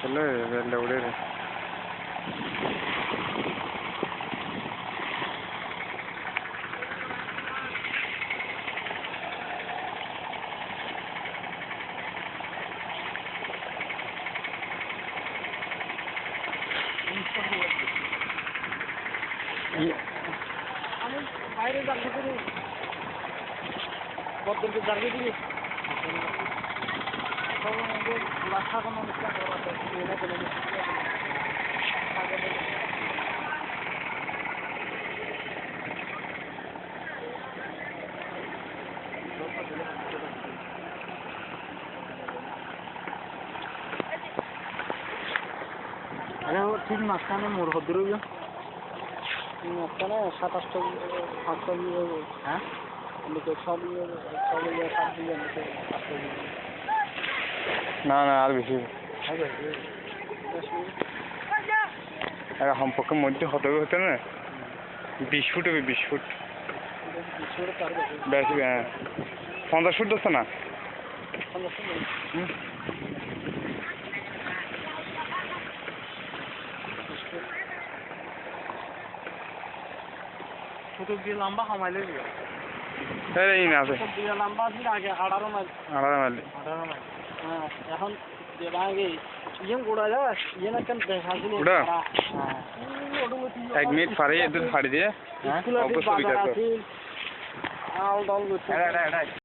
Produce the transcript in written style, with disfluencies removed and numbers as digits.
চলে বেলটা উড়ে রে আমি বাইরে যাচ্ছি তুমি বদলকে জানিয়ে দিবি লাখা কোনো অনুষ্ঠান করা এটা করে ঠিক মাঝখানে মোড় হদ্র মাঝখানে 27টা 5টা দিয়ে হ্যাঁ না না আর বেশি সম্পর্কের মধ্যে হতে না 20 ফুট হবে 20 ফুট বেশি হ্যাঁ 50 ফুট আছে না ছোটো দিয়ে লম্বা হামাইলে এই না আছে দিয়ে লম্বা ছিল আগে 18 মাইল হ্যাঁ এখন দেবাগে ইয়ে গোড়া যায় ইয়ে না কেন দেখা দিলে হ্যাঁ 1 মিনিট পরে এদের ফাড়ি দিয়ে অবশ্যই আল ডাল